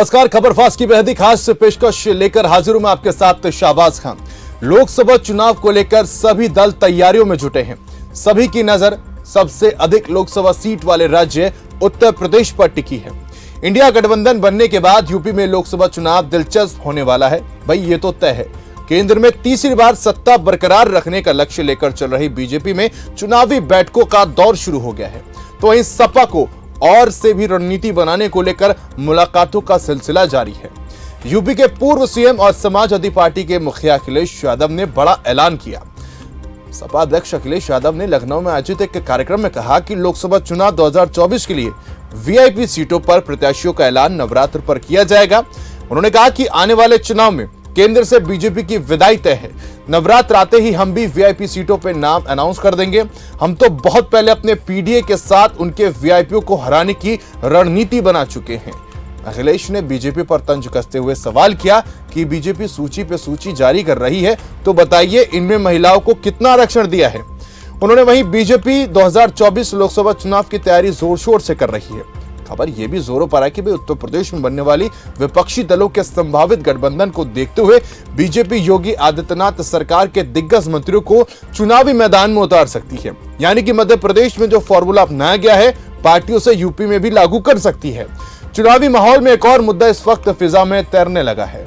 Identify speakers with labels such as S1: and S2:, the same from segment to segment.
S1: नमस्कार, खबर फास्ट की बेहद ही खास पेशकश लेकर हाजिर हूं मैं आपके साथ शाहबाज खान। लोकसभा चुनाव को लेकर सभी दल तैयारियों में जुटे हैं। सभी की नजर सबसे अधिक लोकसभा सीट वाले राज्य उत्तर प्रदेश पर टिकी है। इंडिया गठबंधन बनने के बाद यूपी में लोकसभा चुनाव दिलचस्प होने वाला है। भाई ये तो तय है। केंद्र में तीसरी बार सत्ता बरकरार रखने का लक्ष्य लेकर चल रही बीजेपी में चुनावी बैठकों का दौर शुरू हो गया है, तो वहीं सपा को और से भी रणनीति बनाने को लेकर मुलाकातों का सिलसिला जारी है। यूपी के पूर्व सीएम और समाजवादी पार्टी के मुखिया अखिलेश यादव ने बड़ा ऐलान किया। सपा अध्यक्ष अखिलेश यादव ने लखनऊ में आयोजित एक कार्यक्रम में कहा कि लोकसभा चुनाव 2024 के लिए वीआईपी सीटों पर प्रत्याशियों का ऐलान नवरात्र पर किया जाएगा। उन्होंने कहा कि आने वाले चुनाव में केंद्र से बीजेपी की विदाई तय है। नवरात्र आते ही हम भी वीआईपी सीटों पर नाम अनाउंस कर देंगे। हम तो बहुत पहले अपने पीडीए के साथ उनके वीआईपीओ को हराने की रणनीति बना चुके हैं। अखिलेश ने बीजेपी पर तंज कसते हुए सवाल किया कि बीजेपी सूची पे सूची जारी कर रही है, तो बताइए इनमें महिलाओं को कितना आरक्षण दिया है। उन्होंने वहीं बीजेपी 2024 लोकसभा चुनाव की तैयारी जोर शोर से कर रही है। खबर यह भी जोरों पर है कि उत्तर प्रदेश में बनने वाली विपक्षी दलों के संभावित गठबंधन को देखते हुए बीजेपी योगी आदित्यनाथ सरकार के दिग्गज मंत्रियों को चुनावी मैदान में उतार सकती है। यानी कि मध्य प्रदेश में जो फॉर्मूला अपनाया गया है, पार्टियों से यूपी में भी लागू कर सकती है। चुनावी माहौल में एक और मुद्दा इस वक्त फिजा में तैरने लगा है,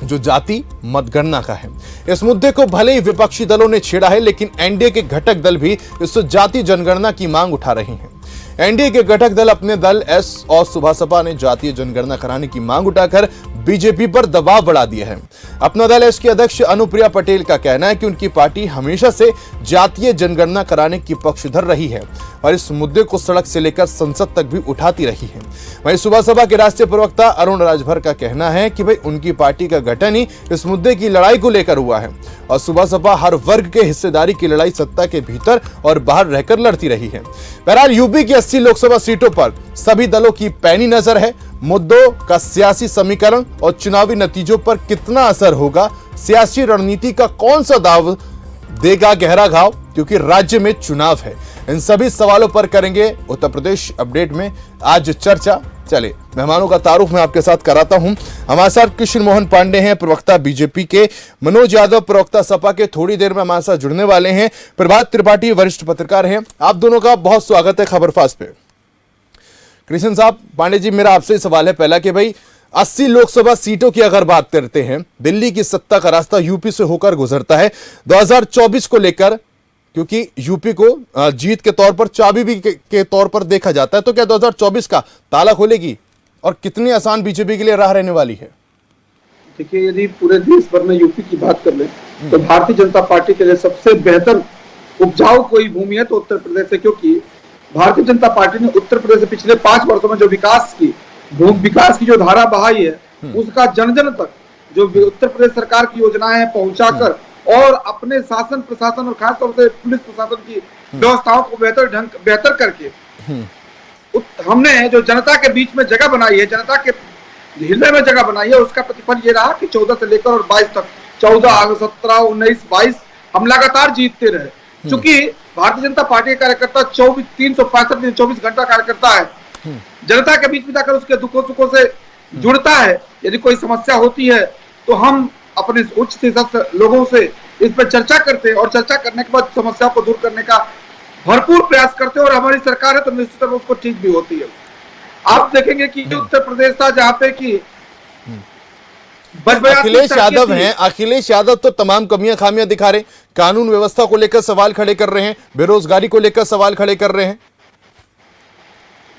S1: जो जाति मतगणना का है। इस मुद्दे को भले ही विपक्षी दलों ने छेड़ा है, लेकिन एनडीए के घटक दल भी इस जाति जनगणना की मांग उठा रहे हैं। एनडीए के घटक दल अपने दल एस और सुभासपा ने जातीय जनगणना कराने की मांग उठाकर बीजेपी पर दबाव बढ़ा दिया है। अपना दल एस की अध्यक्ष अनुप्रिया पटेल का कहना है कि उनकी पार्टी हमेशा से जातीय जनगणना कराने की पक्षधर रही है और इस मुद्दे को सड़क से लेकर संसद तक भी उठाती रही है। वहीं सुभासपा के राष्ट्रीय प्रवक्ता अरुण राजभर का कहना है कि भाई उनकी पार्टी का गठन ही इस मुद्दे की लड़ाई को लेकर हुआ है और सुभासपा हर वर्ग के हिस्सेदारी की लड़ाई सत्ता के भीतर और बाहर रहकर लड़ती रही है। बहरहाल यूपी की 80 लोकसभा सीटों पर सभी दलों की पैनी नजर है। मुद्दों का सियासी समीकरण और चुनावी नतीजों पर कितना असर होगा, सियासी रणनीति का कौन सा दाव देगा गहरा घाव, क्योंकि राज्य में चुनाव है। इन सभी सवालों पर करेंगे उत्तर प्रदेश अपडेट में आज चर्चा। चले मेहमानों का तारुफ मैं आपके साथ कराता हूं। हमारे साथ कृष्ण मोहन पांडे हैं, प्रवक्ता बीजेपी के, मनोज यादव प्रवक्ता सपा के, थोड़ी देर में हमारे साथ जुड़ने वाले हैं प्रभात त्रिपाठी, वरिष्ठ पत्रकार हैं। आप दोनों का बहुत स्वागत है खबर फास्ट पे। कृष्ण साहब, पांडे जी, मेरा आपसे सवाल है पहला कि भाई 80 लोकसभा सीटों की अगर बात करते हैं, दिल्ली की सत्ता का रास्ता यूपी से होकर गुजरता है 2024 को लेकर, क्योंकि यूपी को जीत के तौर पर चाबी भी के तौर पर देखा जाता है, तो क्या 2024 का ताला खोलेगी और कितनी आसान बीजेपी के लिए राह रहने वाली है?
S2: देखिए, यदि पूरे देश भर में यूपी की बात कर ले तो भारतीय जनता पार्टी के लिए सबसे बेहतर उपजाऊ कोई भूमि है तो उत्तर प्रदेश है, क्योंकि भारतीय जनता पार्टी ने उत्तर प्रदेश से पिछले 5 वर्षों में जो विकास की जो धारा बहाई है, उसका जन जन तक जो उत्तर प्रदेश सरकार की योजनाएं हैं पहुंचाकर और अपने शासन प्रशासन और खासतौर से पुलिस प्रशासन की व्यवस्थाओं को बेहतर करके हमने जो जनता के बीच में जगह बनाई है, जनता के हृदय में जगह बनाई है, उसका प्रतिफल ये रहा कि 14 से लेकर और 22 तक, 14, 17, 19, 22 हम लगातार जीतते रहे। चूंकि भारतीय जनता पार्टी के कार्यकर्ता 365 दिन 24 घंटा कार्यकर्ता है, जनता के बीच में जाकर उसके दुखों सुखों से जुड़ता है। यदि कोई समस्या होती है तो हम अपने उच्च शिक्षित लोगों से इस पर चर्चा करते हैं और चर्चा करने के बाद समस्या को दूर करने का भरपूर प्रयास करते हैं और हमारी सरकार है तो निश्चित रूप उसको ठीक भी होती है। आप देखेंगे कि उत्तर प्रदेश था जहाँ पे कि
S1: अखिलेश यादव हैं, अखिलेश यादव तो तमाम कमियां खामियां दिखा रहे हैं, कानून व्यवस्था को लेकर सवाल खड़े कर रहे हैं, बेरोजगारी को लेकर सवाल खड़े कर रहे हैं।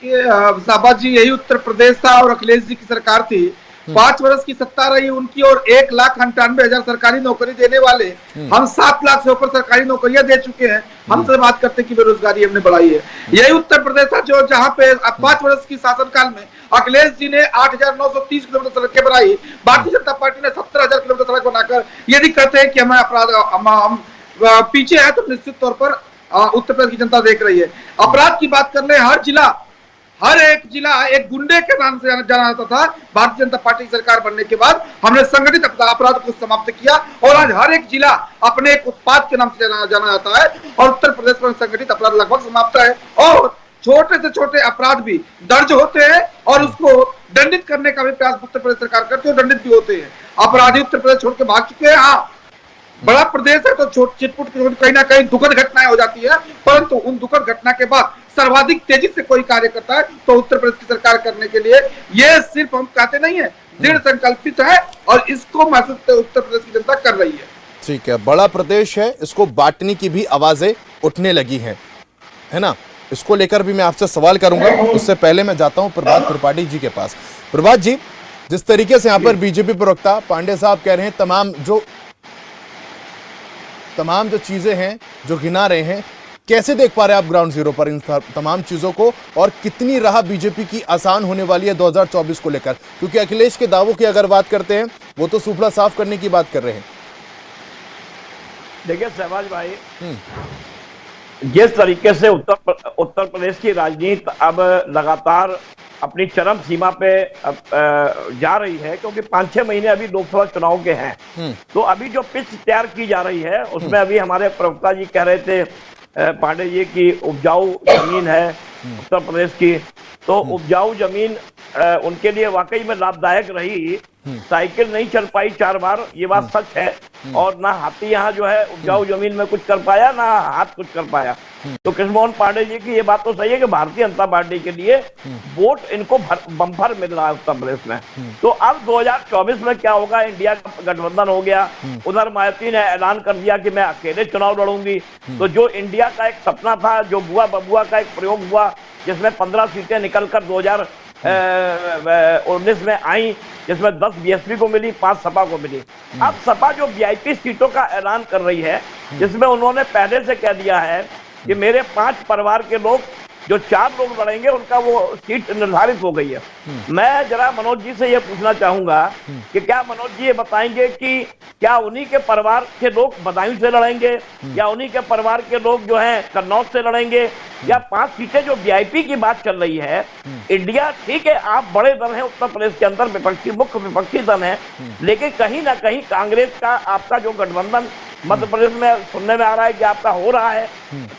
S2: शाहबाज जी, यही उत्तर प्रदेश था और अखिलेश जी की सरकार थी। 5 वर्ष की सत्ता रही उनकी और 1,98,000 सरकारी नौकरी देने वाले हम 7 लाख से ऊपर सरकारी नौकरियां दे चुके हैं। हमसे बात करते हैं कि बेरोजगारी हमने बढ़ाई है। यही उत्तर प्रदेश था जो जहां पे 5 वर्ष की शासनकाल में अखिलेश जी ने 8,930 किलोमीटर सड़कें बनाई, भारतीय जनता पार्टी ने 70,000 किलोमीटर सड़क बनाकर यदि कहते हैं कि हमें हम पीछे है तो निश्चित तौर पर उत्तर प्रदेश की जनता देख रही है। अपराध की बात कर ले, हर एक जिला एक गुंडे के नाम से जाना जाता था। भारतीय जनता पार्टी की सरकार बनने के बाद हमने संगठित अपराध को समाप्त किया और आज हर एक जिला अपने एक उत्पाद के नाम से जाना जाता है और उत्तर प्रदेश में संगठित अपराध लगभग समाप्त है। और छोटे से छोटे अपराध भी दर्ज होते हैं और उसको दंडित करने का भी प्रयास उत्तर प्रदेश सरकार करती है और दंडित भी होते हैं। अपराधी उत्तर प्रदेश छोड़ के भाग चुके हैं। हाँ, बड़ा प्रदेश है तो चिटपुट कहीं ना कहीं दुखद घटनाएं हो जाती है, परंतु उन दुखद घटना के बाद सर्वाधिक तेजी से कोई कार्य करता है तो उत्तर प्रदेश की सरकार करने के लिए ये सिर्फ हम कहते नहीं है, दृढ़ संकल्पित है और इसको महसूस उत्तर प्रदेश की जनता कर रही है।
S1: ठीक है, बड़ा प्रदेश है, इसको बांटने की भी आवाजें उठने लगी हैं, है ना। इसको लेकर भी मैं आपसे सवाल करूंगा, उससे पहले मैं जाता हूं प्रभात त्रिपाठी जी के पास। प्रभात जी, जिस तरीके से यहां पर बीजेपी प्रवक्ता पांडे साहब कह रहे हैं, तमाम जो चीजें हैं जो गिना रहे हैं, कैसे देख पा रहे हैं आप ग्राउंड जीरो पर इन तमाम चीजों को, और कितनी राह बीजेपी की आसान होने वाली है 2024 को लेकर? क्योंकि अखिलेश के दावों की अगर बात करते हैं, वो तो सुफला साफ करने की बात कर रहे हैं।
S3: देखिए सहवाज भाई, जिस तरीके से उत्तर प्रदेश की राजनीति अब लगातार अपनी चरम सीमा पे जा रही है, क्योंकि 5-6 महीने अभी लोकसभा चुनाव के हैं, तो अभी जो पिच तैयार की जा रही है उसमें अभी हमारे प्रवक्ता जी कह रहे थे पांडे जी की उपजाऊ जमीन है उत्तर प्रदेश की, तो उपजाऊ जमीन उनके लिए वाकई में लाभदायक रही। साइकिल नहीं चल पाई 4 बार, ये बात सच है, और ना हाथी यहाँ जो है उपजाऊ जमीन में कुछ कर पाया, ना हाथ कुछ कर पाया। तो कृष्णमोहन पांडे जी की ये बात तो सही है कि भारतीय जनता पार्टी के लिए वोट इनको बम्पर मिल रहा है उत्तर प्रदेश में। तो अब 2024 में क्या होगा? इंडिया का गठबंधन हो गया, उधर मायावती ने ऐलान कर दिया कि मैं अकेले चुनाव लड़ूंगी। तो जो इंडिया का एक सपना था, जो बुआ बबुआ का एक प्रयोग हुआ जिसमें 15 सीटें निकलकर 2019 में आई, जिसमें 10 बीएसपी को मिली, 5 सपा को मिली। अब सपा जो वीआईपी सीटों का ऐलान कर रही है, जिसमें उन्होंने पहले से कह दिया है कि मेरे 5 परिवार के लोग, जो 4 लोग लड़ेंगे उनका वो सीट निर्धारित हो गई है। मैं जरा मनोज जी से ये पूछना चाहूंगा कि क्या मनोज जी ये बताएंगे कि क्या उन्हीं के परिवार के लोग बदायूं से लड़ेंगे, या उन्हीं के परिवार के लोग जो हैं कन्नौज से लड़ेंगे, या 5 सीटें जो वीआईपी की बात चल रही है? इंडिया ठीक है, आप बड़े दल हैं उत्तर प्रदेश के अंदर, मुख्य विपक्षी दल है, लेकिन कहीं ना कहीं कांग्रेस का आपका जो गठबंधन मध्य प्रदेश में सुनने में आ रहा है कि आपका हो रहा है,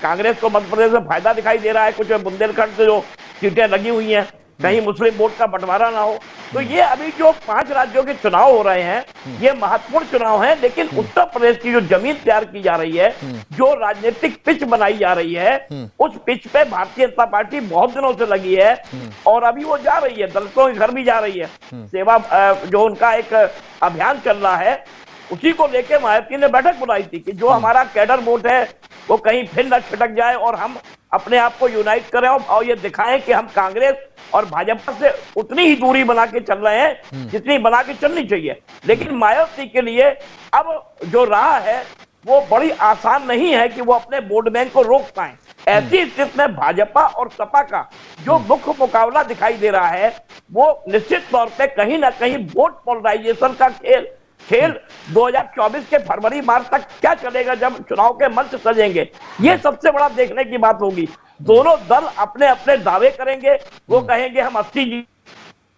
S3: कांग्रेस को मध्य प्रदेश में फायदा दिखाई दे रहा है। कुछ बुंदेलखंड से जो सीटें लगी हुई हैं, कहीं मुस्लिम वोट का बंटवारा ना हो। तो ये अभी जो 5 राज्यों के चुनाव हो रहे हैं, ये महत्वपूर्ण चुनाव हैं, लेकिन उत्तर प्रदेश की जो जमीन तैयार की जा रही है, जो राजनीतिक पिच बनाई जा रही है, उस पिच पे भारतीय जनता पार्टी बहुत दिनों से लगी है, और अभी वो जा रही है, दलितों के घर भी जा रही है। सेवा जो उनका एक अभियान चल रहा है, उसी को लेकर मायावती ने बैठक बुलाई थी कि जो हमारा कैडर वोट है वो कहीं फिर न छिटक जाए और हम अपने आप को यूनाइट करें और ये दिखाएं कि हम कांग्रेस और भाजपा से उतनी ही दूरी बना के चल रहे हैं जितनी बना के चलनी चाहिए। लेकिन मायावती के लिए अब जो राह है वो बड़ी आसान नहीं है कि वो अपने वोट बैंक को रोक पाए। ऐसी स्थिति में भाजपा और सपा का जो मुख्य मुकाबला दिखाई दे रहा है, वो निश्चित तौर पे कहीं ना कहीं वोट पोलराइजेशन का खेल 2024 के फरवरी मार्च तक क्या चलेगा, जब चुनाव के मंच सजेंगे, ये सबसे बड़ा देखने की बात होगी। दोनों दल अपने अपने दावे करेंगे, वो कहेंगे हम 80 जीत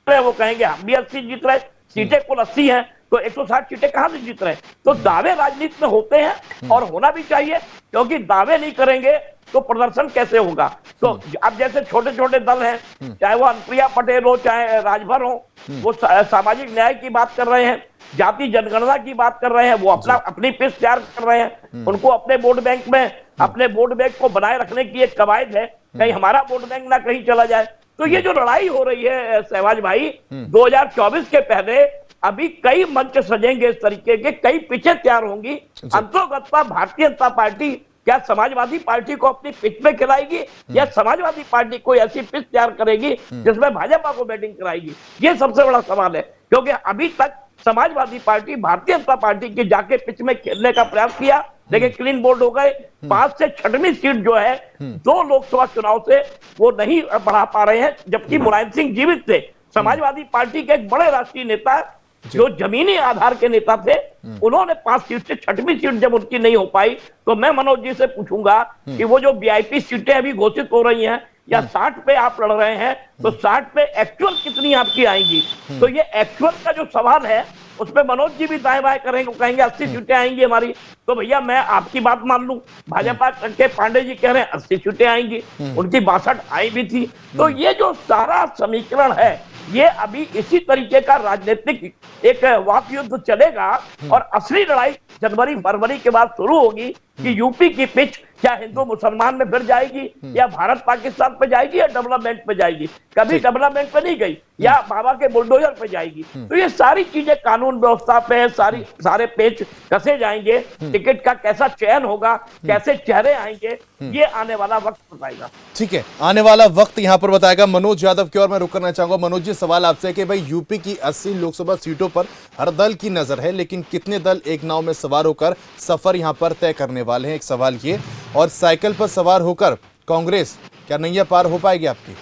S3: रहे, वो कहेंगे हम भी 80 जीत रहे, सीटें कुल 80 हैं, तो 160 सीटें कहां से जीत रहे? तो दावे राजनीति में होते हैं और होना भी चाहिए, क्योंकि दावे नहीं करेंगे तो प्रदर्शन कैसे होगा? तो अब जैसे छोटे छोटे दल हैं, चाहे वो अनुप्रिया पटेल हो, चाहे राजभर हो, वो सामाजिक न्याय की बात कर रहे हैं, जाति जनगणना की बात कर रहे हैं, वो अपनी पिच तैयार कर रहे हैं। उनको अपने वोट बैंक में, अपने वोट बैंक को बनाए रखने की एक कवायद है, कहीं हमारा वोट बैंक ना कहीं चला जाए। तो ये जो लड़ाई हो रही है सहवाज भाई, 2024 के पहले अभी कई मंच सजेंगे, इस तरीके के कई पिचें तैयार होंगी। अंतोगत्वा भारतीय जनता पार्टी क्या समाजवादी पार्टी को अपनी पिच में खिलाएगी, या समाजवादी पार्टी कोई ऐसी पिच तैयार करेगी जिसमें भाजपा को बैटिंग कराएगी? ये सबसे बड़ा सवाल है, क्योंकि अभी तक समाजवादी पार्टी भारतीय जनता पार्टी की जाके पिच में खेलने का प्रयास किया, लेकिन क्लीन बोल्ड हो गए। 5 से 6वीं सीट जो है 2 लोकसभा चुनाव से वो नहीं बढ़ा पा रहे हैं, जबकि मुलायम सिंह जीवित थे। समाजवादी पार्टी के एक बड़े राष्ट्रीय नेता जो जमीनी आधार के नेता थे, उन्होंने 5 सीट से 6वीं सीट जब उनकी नहीं हो पाई, तो मैं मनोज जी से पूछूंगा कि वो जो वीआईपी सीटें अभी घोषित हो रही हैं, या 60 पे आप लड़ रहे हैं, तो 60 पे एक्चुअल कितनी आपकी आएंगी? तो ये एक्चुअल का जो सवाल है उसमें मनोज जी भी दाएं बाएं करेंगे, कहेंगे 80 सीटें आएंगी हमारी। तो भैया मैं आपकी बात मान लूं, भाजपा के पांडे जी कह रहे हैं 80 सीटें आएंगी, उनकी 62 आई भी थी। तो ये जो सारा समीकरण है, ये अभी इसी तरीके का राजनीतिक एक वाक युद्ध चलेगा और असली लड़ाई जनवरी फरवरी के बाद शुरू होगी कि यूपी की पिच क्या हिंदू मुसलमान में फिर जाएगी या भारत पाकिस्तान पे जाएगी या डेवलपमेंट पे जाएगी। कभी डेवलपमेंट पे नहीं गई या बाबा के बुलडोजर पे जाएगी। तो ये सारी चीजें कानून व्यवस्था पे सारे पेच कसे जाएंगे, टिकट का कैसा चयन होगा, कैसे चेहरे आएंगे, ये आने वाला वक्त बताएगा।
S1: ठीक है, आने वाला वक्त यहां पर बताएगा। मनोज यादव की ओर मैं रुक करना चाहूंगा। मनोज जी, सवाल आपसे कि भाई यूपी की 80 लोकसभा सीटों पर हर दल की नजर है, लेकिन कितने दल एक नाव में सवार होकर सफर यहां पर तय करने वाले हैं? एक सवाल ये, और साइकिल पर सवार होकर कांग्रेस क्या नैया पार हो पाएगी आपकी?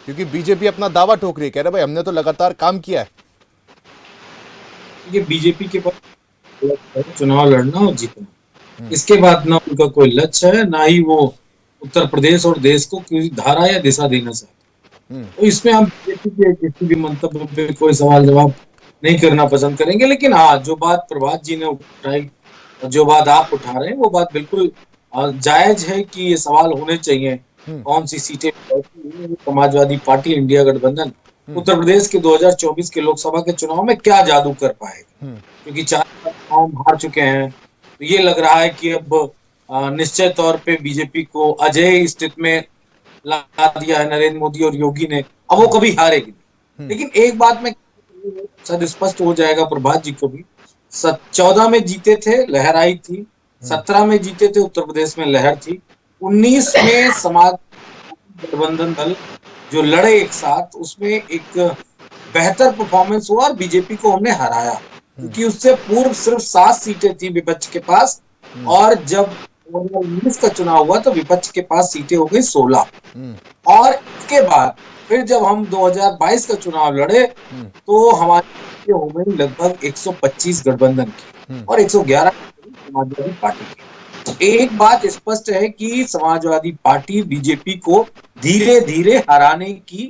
S1: क्योंकि बीजेपी अपना दावा ठोक रही है, कह रहे भाई हमने तो लगातार काम किया है।
S4: ये बीजेपी के पास चुनाव लड़ना और जीतना, इसके बाद ना उनका कोई लक्ष्य है, ना ही वो उत्तर प्रदेश और देश को किसी धारा या दिशा देना चाहते। तो इसमें हम बीजेपी के किसी भी मंतव्य पे कोई सवाल जवाब नहीं करना पसंद करेंगे। लेकिन हाँ, जो बात प्रभात जी ने उठाई, जो बात आप उठा रहे हैं, वो बात बिल्कुल जायज है कि ये सवाल होने चाहिए। कौन सी सीटें समाजवादी पार्टी इंडिया गठबंधन उत्तर प्रदेश के 2024 के लोकसभा के चुनाव में क्या जादू कर पाएगा, क्योंकि 4 फॉर्म हार चुके हैं। तो ये लग रहा है कि अब निश्चय तौर पे बीजेपी को अजय स्थिति में ला दिया है नरेंद्र मोदी और योगी ने, अब वो कभी हारेगी। लेकिन एक बात में सद स्पष्ट हो जाएगा प्रभात जी को भी, 14 में जीते थे, लहर आई थी, 17 में जीते थे, उत्तर प्रदेश में लहर थी, 19 में समाज गठबंधन दल जो लड़े एक साथ, उसमें एक बेहतर परफॉर्मेंस हुआ और बीजेपी को हमने हराया। क्योंकि उससे पूर्व सिर्फ 7 सीटें थी विपक्ष के पास, और जब 2019 का चुनाव हुआ तो विपक्ष के पास सीटें हो गई 16। और इसके बाद फिर जब हम 2022 का चुनाव लड़े तो हमारी हो गई लगभग 125 गठबंधन की और 111 समाजवादी पार्टी की। तो एक बात स्पष्ट है कि समाजवादी पार्टी बीजेपी को धीरे धीरे हराने की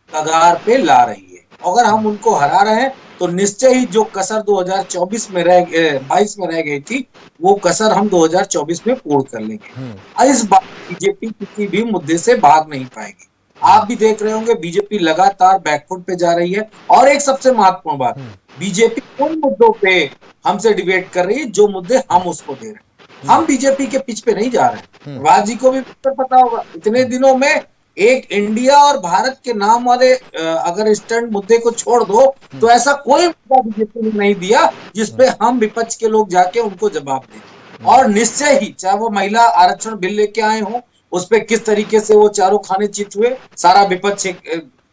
S4: कगार पे ला रही है। अगर हम उनको हरा रहे हैं तो निश्चय ही जो कसर 2022 में रह गई थी, वो कसर हम 2024 में पूर्ण कर लेंगे। इस बार बीजेपी किसी भी मुद्दे से भाग नहीं पाएगी। आप भी देख रहे होंगे बीजेपी लगातार बैकफुट पे जा रही है। और एक सबसे महत्वपूर्ण बात, बीजेपी उन मुद्दों पे हमसे डिबेट कर रही है जो मुद्दे हम उसको दे रहे हैं। हम बीजेपी के पिच पे नहीं जा रहे हैं। प्रभात जी को भी पता होगा, इतने दिनों में एक इंडिया और भारत के नाम वाले अगर स्टैंड मुद्दे को छोड़ दो तो ऐसा कोई मुद्दा बीजेपी ने नहीं दिया जिसपे हम विपक्ष के लोग जाके उनको जवाब दें। और निश्चय ही, चाहे वो महिला आरक्षण बिल लेके आए हो, उस पे किस तरीके से वो चारों खाने चित हुए, सारा विपक्ष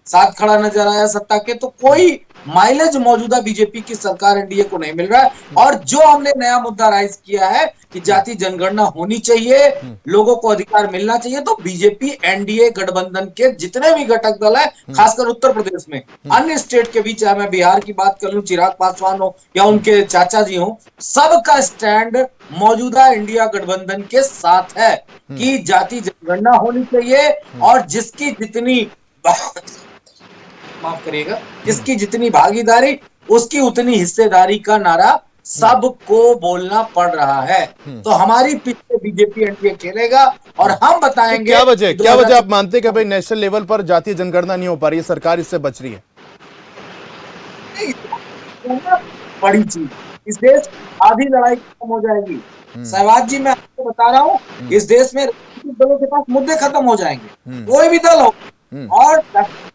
S4: साथ खड़ा नजर आया सत्ता के, तो कोई माइलेज मौजूदा बीजेपी की सरकार एनडीए को नहीं मिल रहा है। और जो हमने नया मुद्दा राइज किया है कि जाति जनगणना होनी चाहिए, लोगों को अधिकार मिलना चाहिए, तो बीजेपी एनडीए गठबंधन के जितने भी घटक दल है, खासकर उत्तर प्रदेश में, अन्य स्टेट के भी, चाहे मैं बिहार की बात कर लूं, चिराग पासवान हो या उनके चाचा जी हो, सबका स्टैंड मौजूदा इंडिया गठबंधन के साथ है कि जाति जनगणना होनी चाहिए और जिसकी जितनी माफ करिएगा, जिसकी जितनी भागीदारी उसकी उतनी हिस्सेदारी का नारा सबको बोलना पड़ रहा है। तो हमारी पीछे बीजेपी एनडीए खेलेगा और हम बताएंगे
S1: क्या वजह आप मानते हैं कि भाई नेशनल लेवल पर जातीय जनगणना नहीं हो पा रही है, सरकार इससे बच रही है?
S4: बड़ी चीज, इस देश आधी लड़ाई खत्म हो जाएगी। सहवाग जी, मैं आपको बता रहा हूँ, इस देश में दलों के पास मुद्दे खत्म हो जाएंगे, कोई भी दल हो, और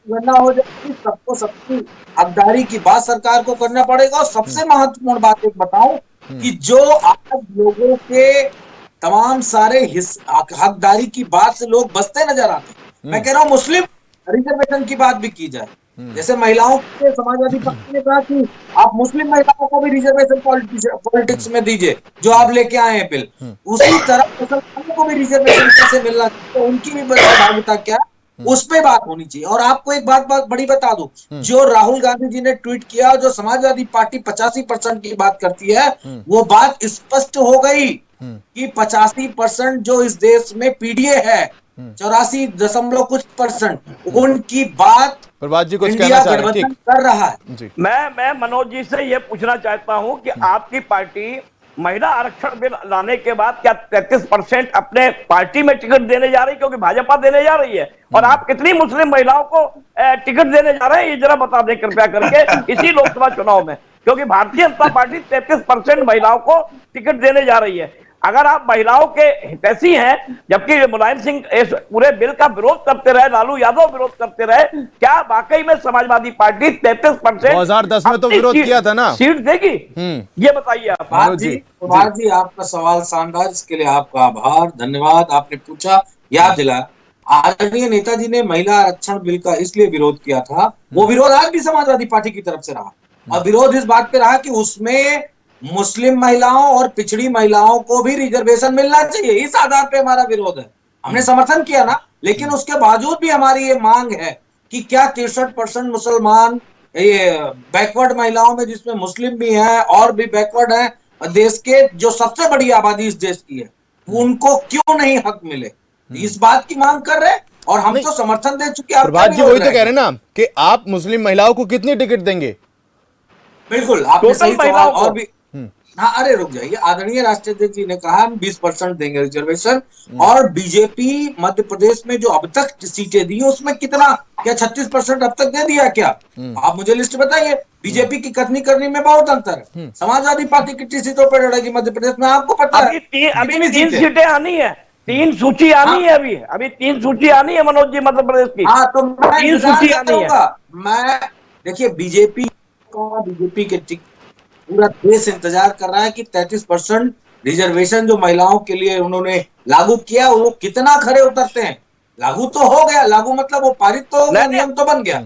S4: गणना हो जाएगी, सबको सबकी हकदारी की बात सरकार को करना पड़ेगा। और सबसे महत्वपूर्ण बात एक बताऊं कि जो आज लोगों के तमाम सारे हकदारी की बात से लोग बचते नजर आते हैं, मैं कह रहा हूं मुस्लिम रिजर्वेशन की बात भी की जाए। जैसे महिलाओं के समाजवादी पार्टी ने कहा कि आप मुस्लिम महिलाओं को भी रिजर्वेशन पॉलिटिक्स में दीजिए, जो आप लेके आए हैं बिल, उसी तरह मुसलमानों को भी रिजर्वेशन कैसे मिलना चाहिए, उनकी भी भागीदारी क्या, उस पे बात होनी चाहिए। और आपको एक बात बड़ी बता दूं, जो राहुल गांधी जी ने ट्वीट किया, जो समाजवादी पार्टी 85% की बात करती है, वो बात स्पष्ट हो गई कि 85% जो इस देश में पीडीए है 84.कुछ%। उनकी बात
S1: प्रभात जी कुछ
S4: इंडिया
S1: कहना चाह रहे हैं,
S4: गठबंधन
S1: ठीक
S4: कर रहा है।
S1: जी।
S3: मैं मनोज जी से ये पूछना चाहता हूं कि आपकी पार्टी महिला आरक्षण बिल लाने के बाद क्या 33% अपने पार्टी में टिकट देने जा रही है, क्योंकि भाजपा देने जा रही है, और आप कितनी मुस्लिम महिलाओं को टिकट देने जा रहे हैं, ये जरा बता दें कृपया करके इसी लोकसभा चुनाव में, क्योंकि भारतीय जनता पार्टी 33% महिलाओं को टिकट देने जा रही है। अगर आप महिलाओं के हितैषी हैं, जबकि मुलायम सिंह इस पूरे बिल का विरोध करते रहे, लालू यादव विरोध करते रहे, क्या वाकई में समाजवादी पार्टी 33%
S1: 2010 में तो विरोध किया था ना,
S3: सीट देगी? ये बताइए आप।
S4: कुमार जी आपका सवाल शानदार, इसके लिए आपका आभार, धन्यवाद। आपने पूछा, याद दिलाया। आदरणीय नेताजी ने महिला आरक्षण बिल का इसलिए विरोध किया था, वो विरोध आज भी समाजवादी पार्टी की तरफ से रहा, और विरोध इस बात पे रहा कि उसमें मुस्लिम महिलाओं और पिछड़ी महिलाओं को भी रिजर्वेशन मिलना चाहिए। इस आधार पे हमारा विरोध है। हमने समर्थन किया ना, लेकिन उसके बावजूद भी हमारी ये मांग है कि क्या 63% मुसलमान, ये बैकवर्ड महिलाओं में जिसमें मुस्लिम भी हैं और भी बैकवर्ड हैं, देश के जो सबसे बड़ी आबादी इस देश की है, उनको क्यों नहीं हक मिले? इस बात की मांग कर रहे, और हम तो समर्थन दे चुके।
S1: प्रभात जी वही तो कह रहे हैं ना कि आप मुस्लिम महिलाओं को कितनी टिकट देंगे?
S4: बिल्कुल, आपने सही सवाल। और भी हाँ, अरे रुक जाइए, आदरणीय राष्ट्रपति जी ने कहा हम 20% देंगे रिजर्वेशन, और बीजेपी मध्य प्रदेश में जो अब तक सीटें दी उसमें कितना, क्या 36% अब तक दे दिया क्या? आप मुझे लिस्ट बताइए। बीजेपी की कथनी करनी में बहुत अंतर है। समाजवादी पार्टी कितनी सीटों पर लड़ेगी मध्य प्रदेश में, आपको पता है?
S3: अभी 3 सीटें आनी है, 3 सूची आनी है, अभी 3 सूची आनी है मनोज जी मध्य प्रदेश की।
S4: हाँ, तो मैं
S3: 3 सूची आनी है।
S4: मैं देखिए, बीजेपी के पूरा देश इंतजार कर रहा है कि 33% रिजर्वेशन जो महिलाओं के लिए उन्होंने लागू किया, वो कितना खरे उतरते हैं। लागू तो हो गया, लागू मतलब वो पारित तो हो गया, नियम तो बन गया।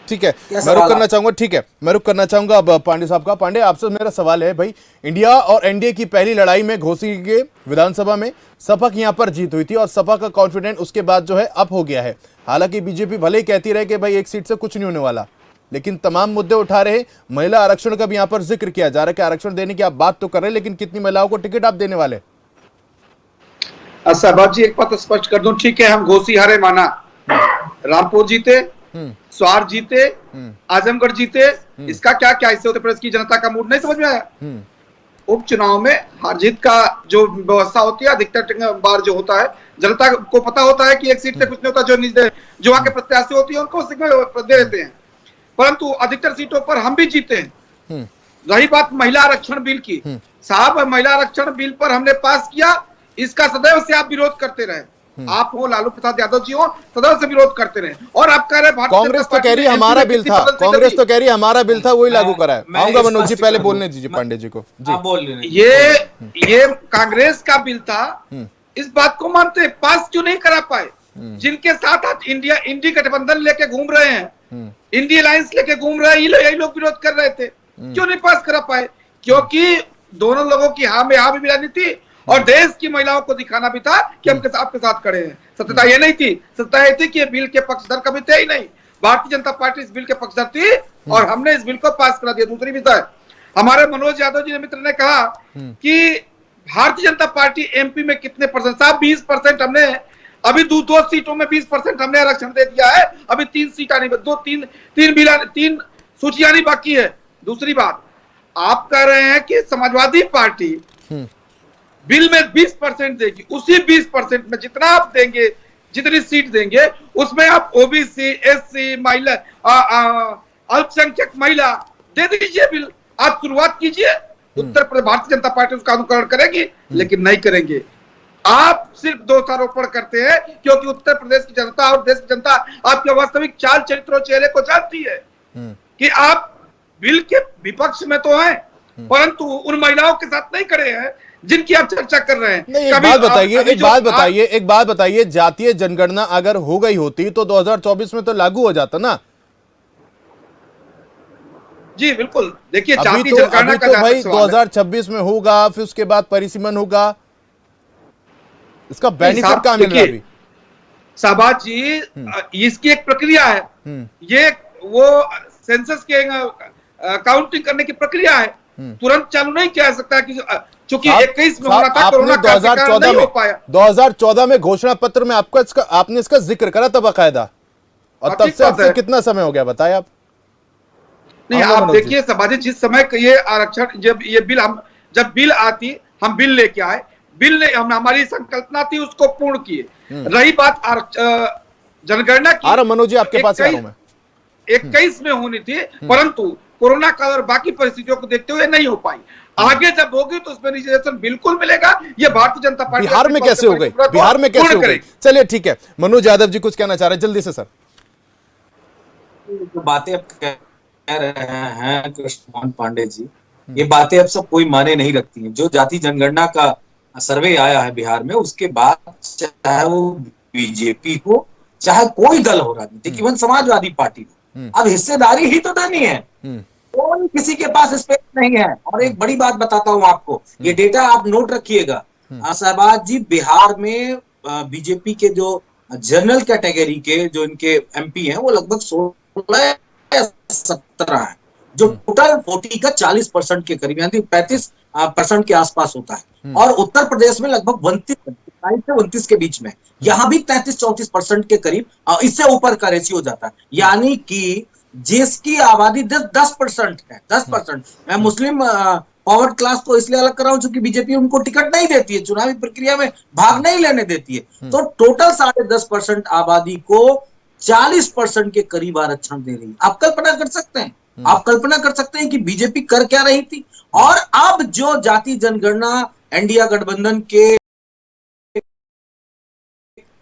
S1: ठीक है, मैं रुक करना चाहूंगा। ठीक है, मैं रुक करना चाहूंगा अब पांडे साहब का। पांडे, आपसे मेरा सवाल है भाई, इंडिया और एनडीए की पहली लड़ाई में घोसी के विधानसभा में सपा की यहां पर जीत हुई थी, और सपा का कॉन्फिडेंस उसके बाद जो है अप हो गया है। हालांकि बीजेपी भले ही कहती रहे कि भाई एक सीट से कुछ नहीं होने वाला, लेकिन तमाम मुद्दे उठा रहे। महिला आरक्षण का भी यहां पर जिक्र किया जा रहा है कि आरक्षण देने की आप बात तो कर रहे हैं, लेकिन कितनी महिलाओं को टिकट आप देने वाले?
S2: साहब जी, एक बात स्पष्ट कर दूं, ठीक है हम घोसी हारे माना, रामपुर जीते, स्वार जीते, आजमगढ़ जीते, इसका क्या क्या इससे उत्तर प्रदेश की जनता का मूड नहीं समझ में आया? उपचुनाव में हार जीत का जो व्यवस्था होती है, अधिकतर बार जो होता है, जनता को पता होता है कि एक सीट से कुछ नहीं होता, जो वहां के प्रत्याशी होती है उनको दे देते हैं, परंतु अधिकतर सीटों पर हम भी जीते हैं। रही बात महिला आरक्षण बिल की, साहब महिला आरक्षण बिल पर हमने पास किया, इसका सदैव से आप विरोध करते रहे, आप हो लालू प्रसाद यादव जी हो, सदैव से विरोध करते रहे। और आप कह रहे
S1: कांग्रेस तो कह रही है हमारा बिल था, कांग्रेस तो कह रही है हमारा बिल था, वही लागू करा है। आऊंगा मनोज जी, पहले बोलने दीजिए पांडे जी को जी।
S2: ये कांग्रेस का बिल था, इस बात को मानते, पास क्यों नहीं करा पाए? जिनके साथ आज इंडी गठबंधन लेके घूम रहे हैं, इंडी अलायंस लेके घूम रहे हैं, यही लोग विरोध कर रहे थे, क्यों नहीं पास करा पाए? क्योंकि दोनों लोगों की हाँ में हाँ भी मिलानी थी, और देश की महिलाओं को दिखाना भी था कि हम आपके साथ खड़े हैं। सत्यता ये नहीं थी, सत्यता ये थी कि ये बिल के पक्षधर कभी थे ही नहीं। भारतीय जनता पार्टी इस बिल के पक्षधर थी, और हमने इस बिल को पास करा दिया। दूसरी विषय, हमारे मनोज यादव जी ने मित्र ने कहा कि भारतीय जनता पार्टी एमपी में कितने परसेंट? साहब 20% हमने अभी दो सीटों में 20% हमने आरक्षण दे दिया है, अभी 3 सीट आनी, तीन सूची आनी बाकी है। दूसरी बात, आप कह रहे हैं कि समाजवादी पार्टी बिल में 20% देगी, उसी 20% में जितना आप देंगे, जितनी सीट देंगे, उसमें आप ओबीसी, एससी, महिला, अल्पसंख्यक महिला दे दीजिए बिल। आप शुरुआत कीजिए, उत्तर प्रदेश भारतीय जनता पार्टी उसका अनुकरण करेगी, लेकिन नहीं करेंगे। आप सिर्फ दोषारोपण करते हैं, क्योंकि उत्तर प्रदेश की जनता और देश की जनता आपके वास्तविक चाल चरित्र और चेहरे को जानती है कि आप बिल के विपक्ष में तो हैं, परंतु उन महिलाओं के साथ नहीं खड़े हैं जिनकी आप चर्चा कर रहे हैं।
S1: एक बात बताइए, जातीय जनगणना अगर हो गई होती तो 2024 में तो लागू हो जाता ना?
S2: जी बिल्कुल, देखिए
S1: अभी तो भाई 2026 में होगा, फिर उसके बाद परिसीमन होगा, इसका बेनिफिट कहां मिल रहा है अभी?
S2: शाहबाज जी, इसकी एक प्रक्रिया है, ये वो सेंसस के काउंटिंग करने की प्रक्रिया है, तुरंत चालू नहीं किया जा सकता कि चूंकि
S1: साहब,
S2: 21 में होना था,
S1: आपने
S2: कोरोना का कारण
S1: 2014
S2: नहीं हो
S1: में
S2: पाया।
S1: 2014 में घोषणा पत्र में आपने इसका जिक्र करा था बाकायदा, और तब
S2: ठीक
S1: से
S2: बात
S1: अब से
S2: है।
S1: कितना समय हो गया बताए आप?
S2: नहीं,
S1: हाँ,
S2: आप
S1: मनोज जी।
S2: देखिए समाजी, जिस समय ये आरक्षण, जब बिल आती, हम बिल लेके आए, बिल ने हमारी संकल्पना थी उसको पूर्ण किए। रही बात जनगणना की,
S1: आ रहा मनोज जी, आपके पास ही आ रहा हूं मैं।
S2: 21 में होनी थी, परंतु कोरोना काल और बाकी परिस्थितियों को देखते हुए नहीं हो पाई। आगे जब होगी तो उसमें रिजर्वेशन बिल्कुल मिलेगा। ये भारतीय जनता पार्टी
S1: बिहार में कैसे हो गई? बिहार में कैसे हो गई? चलिए ठीक है, मनोज यादव जी कुछ कहना चाह रहे हैं, जल्दी से सर।
S4: जो बातें अब कह रहे हैं कृष्ण पांडे जी, ये बातें अब सब कोई माने नहीं रखती हैं। जो जाति जनगणना का सर्वे आया है बिहार में, उसके बाद चाहे वो बीजेपी हो चाहे कोई दल हो राजनीतिक, इवन समाजवादी पार्टी हो, अब हिस्सेदारी ही तो देनी है। कोई किसी के पास स्पेस नहीं है। और एक बड़ी बात बताता हूं आपको, ये डेटा आप नोट रखिएगा शहबाज जी, बिहार में बीजेपी के जो जनरल कैटेगरी के जो इनके एमपी हैं वो लगभग 16-17 है, जो टोटल 40 का 40% के करीब, यानी 35% के आसपास होता है। और उत्तर प्रदेश में लगभग 29 से 29 के बीच में, यहां भी 33-34% के करीब, इससे ऊपर का रेशियो जाता है। यानी कि जिसकी आबादी 10% है, 10%। मैं मुस्लिम फॉरवर्ड क्लास को इसलिए अलग कर रहा हूं क्योंकि बीजेपी उनको टिकट नहीं देती है, चुनावी प्रक्रिया में भाग नहीं लेने देती है। तो टोटल 10.5% आबादी को 40% के करीब आरक्षण दे रही है। आप कल्पना कर सकते हैं, आप कल्पना कर सकते हैं कि बीजेपी कर क्या रही थी। और अब जो जाति जनगणना इंडिया गठबंधन के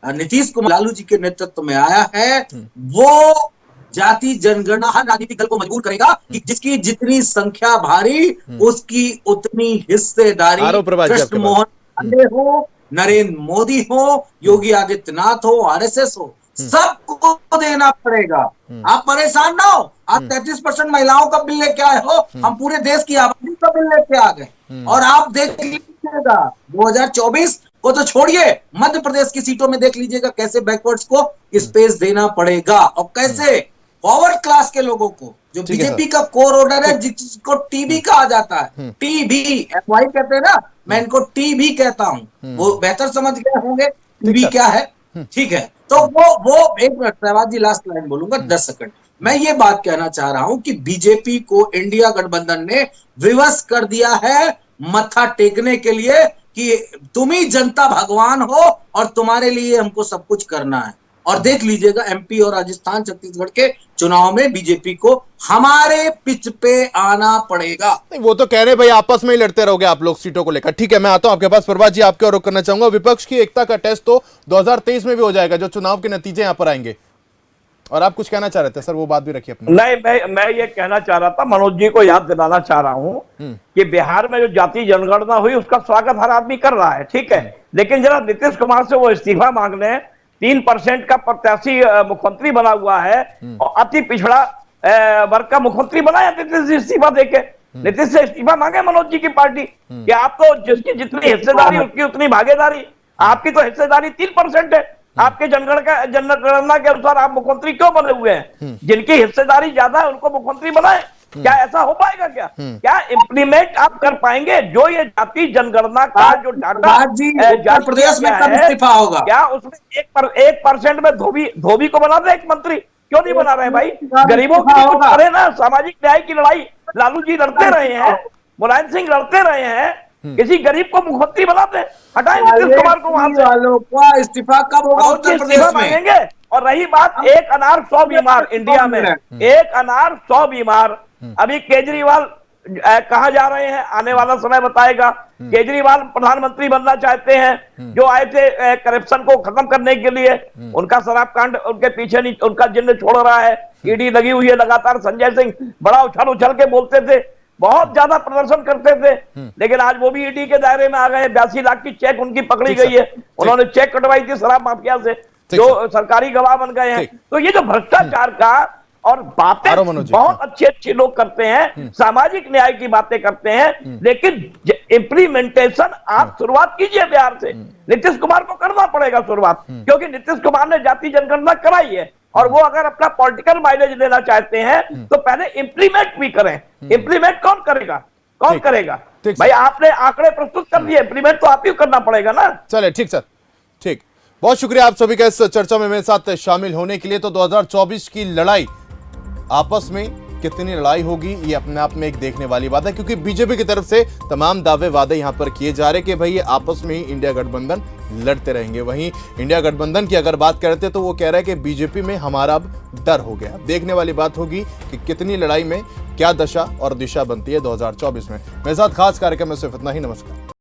S4: नीतीश कुमार लालू जी के नेतृत्व में आया है, वो जाति जनगणना हर राजनीतिक दल को मजबूर करेगा कि जिसकी जितनी संख्या भारी उसकी उतनी हिस्सेदारी। कृष्ण मोहन पांडे हो, नरेंद्र मोदी हो, योगी आदित्यनाथ हो, आरएसएस हो, सबको देना पड़ेगा। आप परेशान ना हो। आप 33% महिलाओं का बिल लेके आए हो, हम पूरे देश की आबादी का बिल लेके आ गए। और आप देख लीजिएगा 2024 को तो छोड़िए, मध्य प्रदेश की सीटों में देख लीजिएगा कैसे बैकवर्ड्स को स्पेस देना पड़ेगा, और कैसे फॉरवर्ड क्लास के लोगों को, जो बीजेपी का कोर ऑर्डर है, जिसको टीबी कहा जाता है, टीबी एफवाई कहते हैं ना, मैं इनको टीबी कहता हूं, वो बेहतर समझ गए होंगे टीबी क्या है। ठीक है, तो वो एक मिनट सहवाज जी, लास्ट लाइन बोलूंगा 10 सेकंड। मैं ये बात कहना चाह रहा हूं कि बीजेपी को इंडिया गठबंधन ने विवश कर दिया है मत्था टेकने के लिए कि तुम ही जनता भगवान हो और तुम्हारे लिए हमको सब कुछ करना है। और देख लीजिएगा एमपी और राजस्थान छत्तीसगढ़ के चुनाव में बीजेपी को हमारे पिच पे आना पड़ेगा।
S1: नहीं, वो तो कह रहे भाई आपस में ही लड़ते रहोगे आप लोग सीटों को लेकर। ठीक है, मैं आता हूं आपके पास। प्रभात जी, आपके और रुख करना चाहूंगा। विपक्ष की एकता का टेस्ट तो 2023 में भी हो जाएगा, जो चुनाव के नतीजे यहां पर आएंगे। और आप कुछ कहना चाह रहे थे सर, वो बात भी रखिए अपनी।
S3: नहीं, मैं ये कहना चाह रहा था, मनोज जी को याद दिलाना चाह रहा हूं कि बिहार में जो जाति जनगणना हुई उसका स्वागत हर आदमी कर रहा है, ठीक है, लेकिन जरा नीतीश कुमार से वो इस्तीफा मांग लें। 3% का प्रत्याशी मुख्यमंत्री बना हुआ है और अति पिछड़ा वर्ग का मुख्यमंत्री बनाया नीतीश इस्तीफा देके। नीतीश से इस्तीफा मांगे मनोज जी की पार्टी कि आप तो जिसकी जितनी हिस्सेदारी उसकी उतनी भागीदारी, आपकी तो हिस्सेदारी 3% है। आपके जनगणना के अनुसार आप मुख्यमंत्री क्यों बने हुए हैं? जिनकी हिस्सेदारी ज्यादा है उनको मुख्यमंत्री बनाए। क्या ऐसा हो पाएगा? क्या इंप्लीमेंट आप कर पाएंगे जो ये जाति जनगणना का जो डाटा
S4: उत्तर प्रदेश में कब इस्तीफा होगा?
S3: क्या उसमें 1% में धोबी को बना दे एक मंत्री? क्यों नहीं बना रहे भाई? गरीबों की कुछ करे ना। सामाजिक न्याय की लड़ाई लालू जी लड़ते रहे हैं, मुलायम सिंह लड़ते रहे हैं, किसी गरीब को मुख्यमंत्री बनाते, हटाए नीतीश कुमार को वहां से।
S4: इस्तीफा कब होगा उत्तर प्रदेश
S3: मांगेंगे? और रही बात एक अनार 100 बीमार, इंडिया में एक अनार 100 बीमार। अभी केजरीवाल कहा जा रहे हैं, आने वाला समय बताएगा। केजरीवाल प्रधानमंत्री बनना चाहते हैं, जो आए थे करप्शन को खत्म करने के लिए। उनका शराब कांड उनके पीछे नहीं, उनका जिन्न छोड़ रहा है, ईडी लगी हुई है लगातार। संजय सिंह बड़ा उछल के बोलते थे, बहुत ज्यादा प्रदर्शन करते थे, लेकिन आज वो भी ईडी के दायरे में आ गए। 82 लाख की चेक उनकी पकड़ी गई है, उन्होंने चेक कटवाई थी शराब माफिया से, जो सरकारी गवाह बन गए हैं। तो ये जो भ्रष्टाचार का और बातें बहुत अच्छे लोग करते हैं, सामाजिक न्याय की बातें करते हैं, लेकिन इंप्लीमेंटेशन आप शुरुआत कीजिए बिहार से। नीतीश कुमार को करना पड़ेगा शुरुआत, क्योंकि नीतीश कुमार ने जाति जनगणना कराई है और वो अगर अपना पॉलिटिकल माइलेज लेना चाहते हैं तो पहले इंप्लीमेंट भी करें। इंप्लीमेंट कौन करेगा? कौन
S1: ठीक।
S3: करेगा?
S1: ठीक,
S3: भाई आपने आंकड़े प्रस्तुत कर दिए, इंप्लीमेंट तो आप ही करना पड़ेगा ना।
S1: चले, ठीक सर, ठीक। बहुत शुक्रिया आप सभी का इस चर्चा में मेरे साथ शामिल होने के लिए। तो 2024 की लड़ाई, आपस में कितनी लड़ाई होगी ये अपने आप में एक देखने वाली बात है, क्योंकि बीजेपी की तरफ से तमाम दावे वादे यहां पर किए जा रहे कि भाई ये आपस में ही इंडिया गठबंधन लड़ते रहेंगे। वहीं इंडिया गठबंधन की अगर बात करते तो वो कह रहा है कि बीजेपी में हमारा अब डर हो गया। देखने वाली बात होगी कि कितनी लड़ाई में क्या दशा और दिशा बनती है 2024 में। मेरे साथ खास कार्यक्रम में सिर्फ इतना ही। नमस्कार।